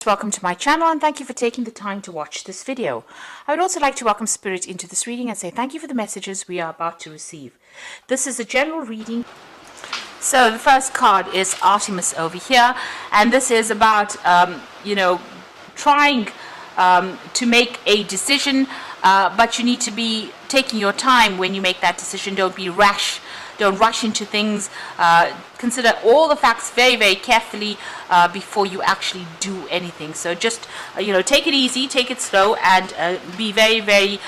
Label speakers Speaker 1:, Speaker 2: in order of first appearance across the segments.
Speaker 1: Welcome to my channel and thank you for taking the time to watch this video. I would also like to welcome Spirit into this reading and say thank you for the messages we are about to receive. This is a general reading. So the first card is Artemis over here, and this is about trying to make a decision, but you need to be taking your time when you make that decision. Don't be rash. Don't rush into things. Consider all the facts very, very carefully before you actually do anything. So just, take it easy, take it slow, and be very, very,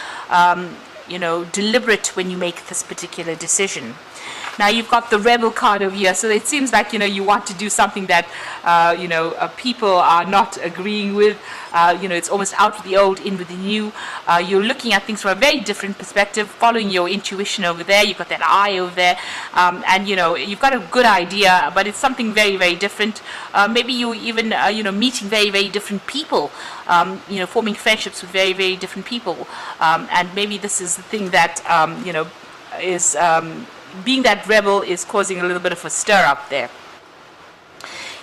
Speaker 1: deliberate when you make this particular decision. Now you've got the Rebel card over here, so it seems like you want to do something that people are not agreeing with. It's almost out with the old, in with the new. You're looking at things from a very different perspective, following your intuition over there. You've got that eye over there, and you've got a good idea, but it's something very, very different. Maybe you even meeting very, very different people, forming friendships with very, very different people, and maybe this is the thing that is being that rebel is causing a little bit of a stir up there.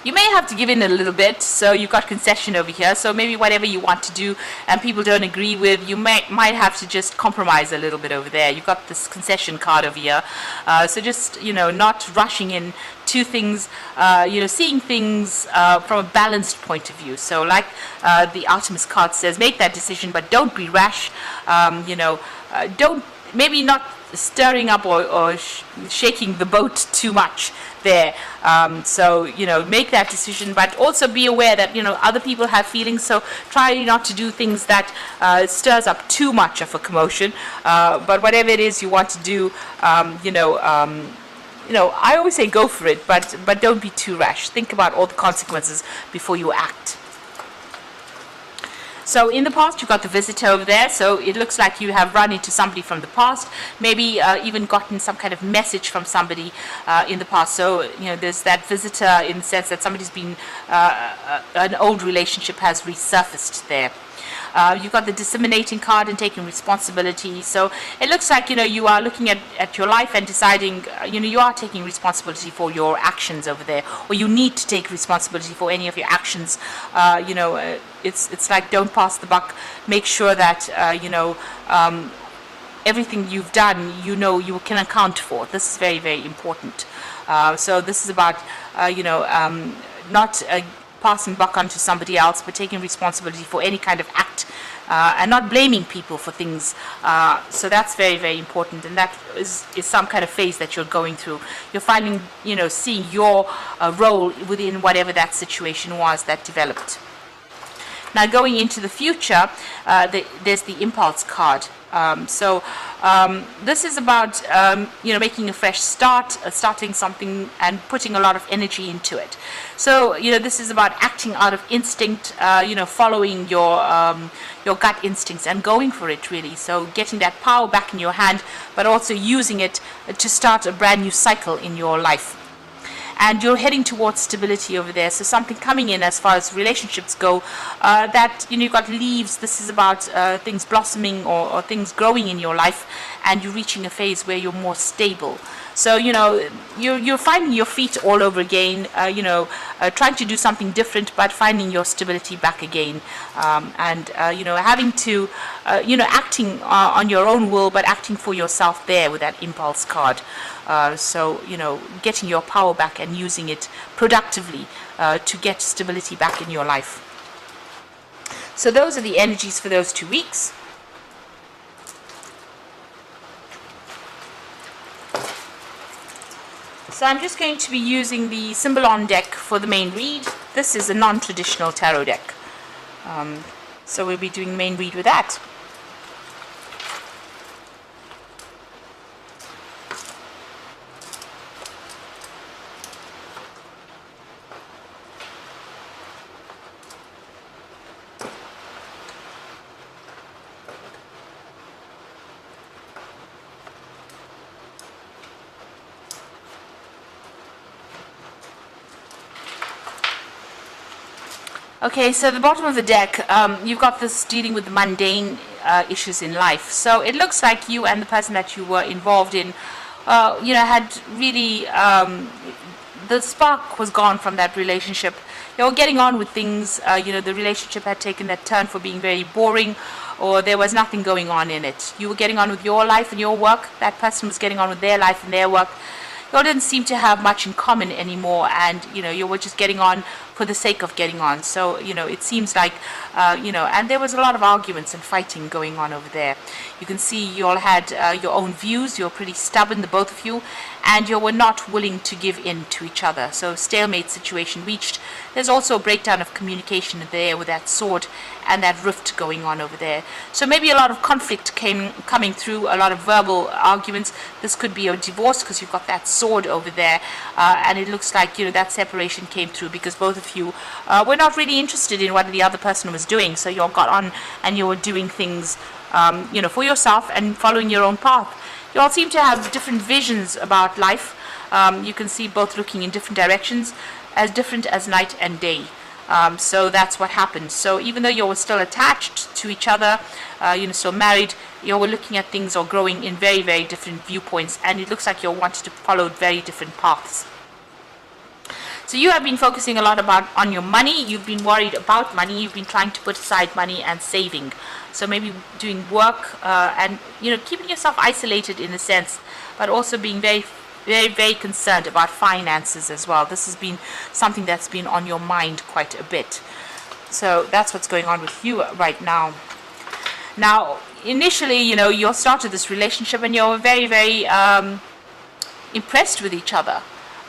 Speaker 1: You may have to give in a little bit, so you've got concession over here. So maybe whatever you want to do and people don't agree with, you might have to just compromise a little bit over there. You've got this concession card over here. So just, not rushing in to things, seeing things from a balanced point of view. So like the Artemis card says, make that decision, but don't be rash. Don't, maybe not stirring up or shaking the boat too much there. Make that decision, but also be aware that other people have feelings, so try not to do things that stirs up too much of a commotion, but whatever it is you want to do, I always say go for it, but don't be too rash. Think about all the consequences before you act. So in the past, you've got the visitor over there. So it looks like you have run into somebody from the past, maybe even gotten some kind of message from somebody in the past. So, there's that visitor in the sense that somebody's been, an old relationship has resurfaced there. You've got the disseminating card and taking responsibility. So it looks like, you are looking at your life and deciding, you are taking responsibility for your actions over there, or you need to take responsibility for any of your actions. It's like don't pass the buck. Make sure that, everything you've done, you can account for. This is very, very important. So this is about, not passing buck onto somebody else, but taking responsibility for any kind of act, and not blaming people for things. So that's very, very important, and that is some kind of phase that you're going through. You're finding, seeing your role within whatever that situation was that developed. Now going into the future, there's the impulse card. This is about making a fresh start, starting something and putting a lot of energy into it. So this is about acting out of instinct, following your gut instincts and going for it, really. So getting that power back in your hand, but also using it to start a brand new cycle in your life. And you're heading towards stability over there. So something coming in as far as relationships go, that, you've got leaves. This is about things blossoming or things growing in your life, and you're reaching a phase where you're more stable. So, you're finding your feet all over again, trying to do something different, but finding your stability back again. Having to, acting on your own will, but acting for yourself there with that impulse card. Getting your power back and using it productively to get stability back in your life. So those are the energies for those 2 weeks. So I'm just going to be using the Symbolon deck for the main read. This is a non-traditional tarot deck. So we'll be doing main read with that. Okay, so the bottom of the deck, you've got this dealing with the mundane issues in life. So it looks like you and the person that you were involved in, had really, the spark was gone from that relationship. you're getting on with things. The relationship had taken that turn for being very boring, or there was nothing going on in it. You were getting on with your life and your work. That person was getting on with their life and their work. You all didn't seem to have much in common anymore, and you were just getting on for the sake of getting on. So it seems like and there was a lot of arguments and fighting going on over there. You can see you all had your own views. You're pretty stubborn, the both of you, and you were not willing to give in to each other. So stalemate situation reached. There's also a breakdown of communication there with that sword and that rift going on over there. So maybe a lot of conflict coming through, a lot of verbal arguments. This could be a divorce because you've got that sword over there, and it looks like that separation came through because both of you were not really interested in what the other person was doing. So you all got on and you were doing things for yourself and following your own path. You all seem to have different visions about life. You can see both looking in different directions, as different as night and day. So that's what happened. So even though you were still attached to each other, still married, you were looking at things or growing in very, very different viewpoints, and it looks like you wanted to follow very different paths. So you have been focusing a lot on your money. You've been worried about money. You've been trying to put aside money and saving. So maybe doing work and keeping yourself isolated in a sense, but also being very, very, very concerned about finances as well. This has been something that's been on your mind quite a bit. So that's what's going on with you right now. Now, initially, you started this relationship and you're very, very impressed with each other.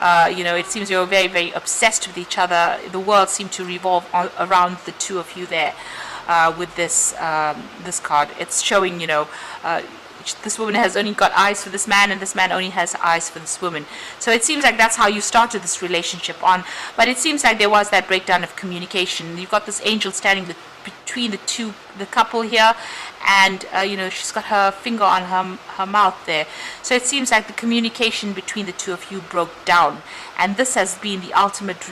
Speaker 1: It seems you're very, very obsessed with each other. The world seemed to revolve around the two of you there with this card. It's showing, this woman has only got eyes for this man, and this man only has eyes for this woman. So it seems like that's how you started this relationship on. But it seems like there was that breakdown of communication. You've got this angel standing between the couple here, and she's got her finger on her mouth there. So it seems like the communication between the two of you broke down, and this has been the ultimate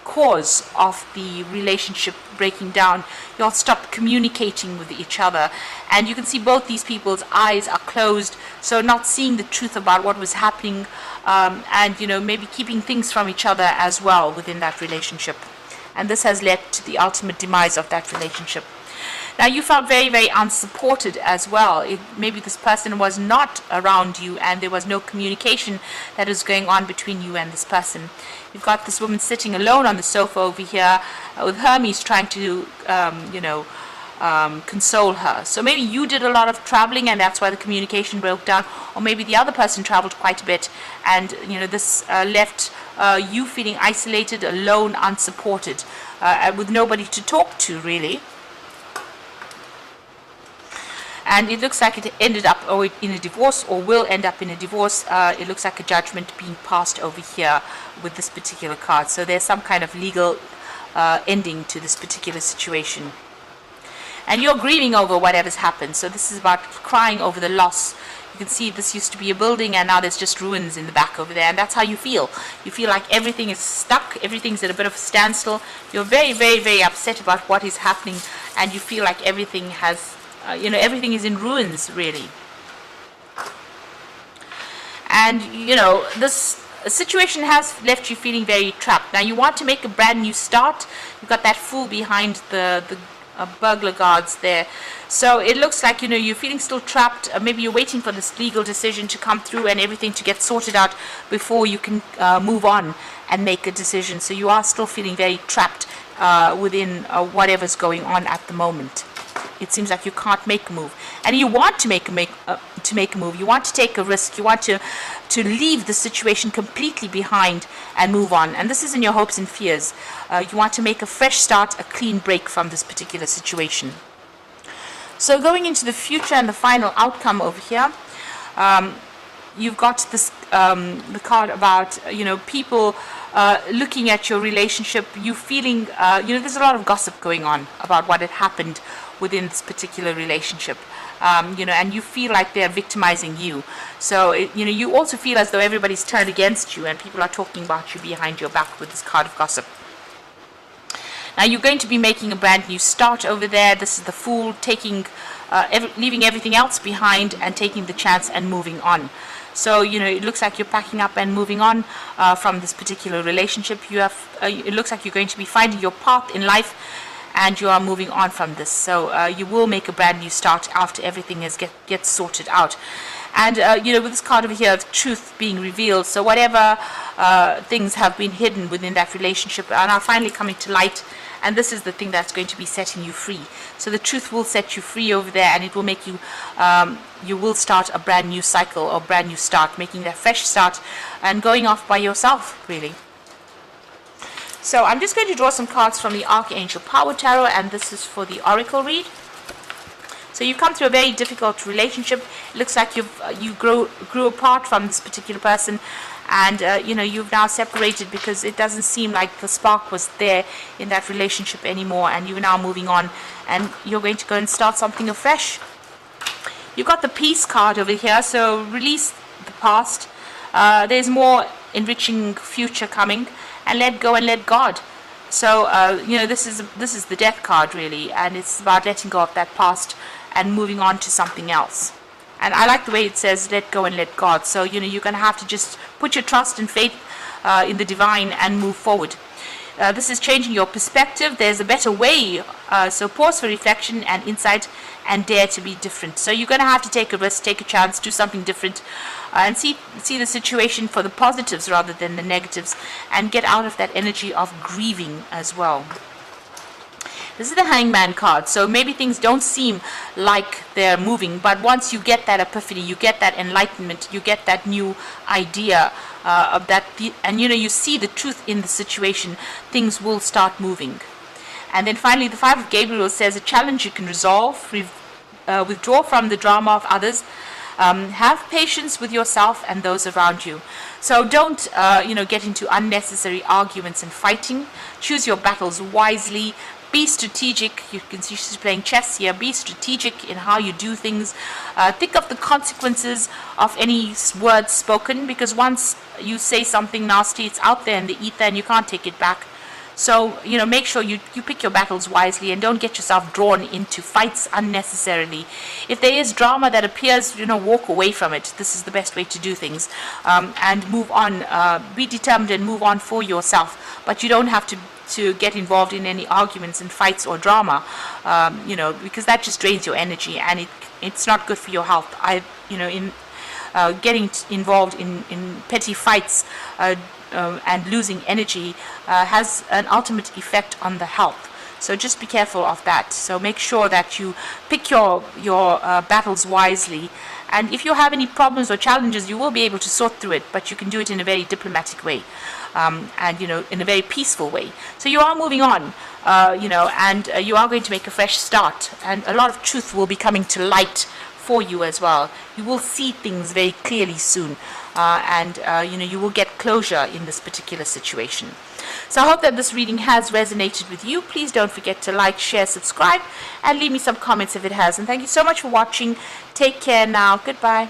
Speaker 1: cause of the relationship breaking down. You all stopped communicating with each other, and you can see both these people's eyes are closed, so not seeing the truth about what was happening, and maybe keeping things from each other as well within that relationship. And this has led to the ultimate demise of that relationship. Now, you felt very, very unsupported as well. Maybe this person was not around you and there was no communication that was going on between you and this person. You've got this woman sitting alone on the sofa over here with Hermes trying to, console her. So maybe you did a lot of traveling and that's why the communication broke down, or maybe the other person traveled quite a bit and this left you feeling isolated, alone, unsupported, with nobody to talk to really. And it looks like it ended up in a divorce, or will end up in a divorce. It looks like a judgment being passed over here with this particular card. So there's some kind of legal ending to this particular situation. And you're grieving over whatever's happened. So this is about crying over the loss. You can see this used to be a building and now there's just ruins in the back over there. And that's how you feel. You feel like everything is stuck. Everything's at a bit of a standstill. You're very, very, very upset about what is happening. And you feel like everything has, everything is in ruins, really. And, this situation has left you feeling very trapped. Now, you want to make a brand new start. You've got that fool behind the burglar guards there. So it looks like, you're feeling still trapped. Maybe you're waiting for this legal decision to come through and everything to get sorted out before you can move on and make a decision. So you are still feeling very trapped within whatever's going on at the moment. It seems like you can't make a move, and you want to make a move. You want to take a risk. You want to leave the situation completely behind and move on. And this is in your hopes and fears. You want to make a fresh start, a clean break from this particular situation. So going into the future and the final outcome over here, you've got this the card about people looking at your relationship. You feeling there's a lot of gossip going on about what had happened within this particular relationship, and you feel like they're victimizing you. So you also feel as though everybody's turned against you and people are talking about you behind your back with this card of gossip. Now you're going to be making a brand new start over there. This is the Fool, taking leaving everything else behind and taking the chance and moving on. So, it looks like you're packing up and moving on from this particular relationship. It looks like you're going to be finding your path in life, and you are moving on from this. So you will make a brand new start after everything gets sorted out. And with this card over here, truth being revealed. So whatever things have been hidden within that relationship are now finally coming to light. And this is the thing that's going to be setting you free. So the truth will set you free over there, and it will make you, you will start a brand new cycle or brand new start, making that fresh start and going off by yourself, really. So I'm just going to draw some cards from the Archangel Power Tarot, and this is for the Oracle read. So you've come through a very difficult relationship. It looks like you grew apart from this particular person, and you've now separated because it doesn't seem like the spark was there in that relationship anymore, and you're now moving on, and you're going to go and start something afresh. You've got the Peace card over here, so release the past. There's more enriching future coming, and let go and let God. So this is the Death card, really, and it's about letting go of that past and moving on to something else. And I like the way it says let go and let God. So you're going to have to just put your trust and faith in the divine and move forward. This is changing your perspective. There's a better way. So pause for reflection and insight, and dare to be different. So you're going to have to take a risk, take a chance, do something different, and see the situation for the positives rather than the negatives, and get out of that energy of grieving as well. This is the Hangman card. So maybe things don't seem like they're moving, but once you get that epiphany, you get that enlightenment, you get that new idea of that, and you see the truth in the situation, things will start moving. And then finally, the Five of Gabriel says a challenge you can resolve, withdraw from the drama of others, have patience with yourself and those around you. So don't get into unnecessary arguments and fighting. Choose your battles wisely. Be strategic. You can see she's playing chess here. Be strategic in how you do things. Think of the consequences of any words spoken, because once you say something nasty, it's out there in the ether and you can't take it back. So, make sure you pick your battles wisely and don't get yourself drawn into fights unnecessarily. If there is drama that appears, walk away from it. This is the best way to do things. And move on. Be determined and move on for yourself. But you don't have to get involved in any arguments and fights or drama, because that just drains your energy, and it's not good for your health. Getting involved in petty fights and losing energy has an ultimate effect on the health. So just be careful of that. So make sure that you pick your battles wisely. And if you have any problems or challenges, you will be able to sort through it, but you can do it in a very diplomatic way, and in a very peaceful way. So you are moving on, and you are going to make a fresh start, and a lot of truth will be coming to light for you as well. You will see things very clearly soon, and you will get closure in this particular situation. So I hope that this reading has resonated with you. Please don't forget to like, share, subscribe, and leave me some comments if it has. And thank you so much for watching. Take care now. Goodbye.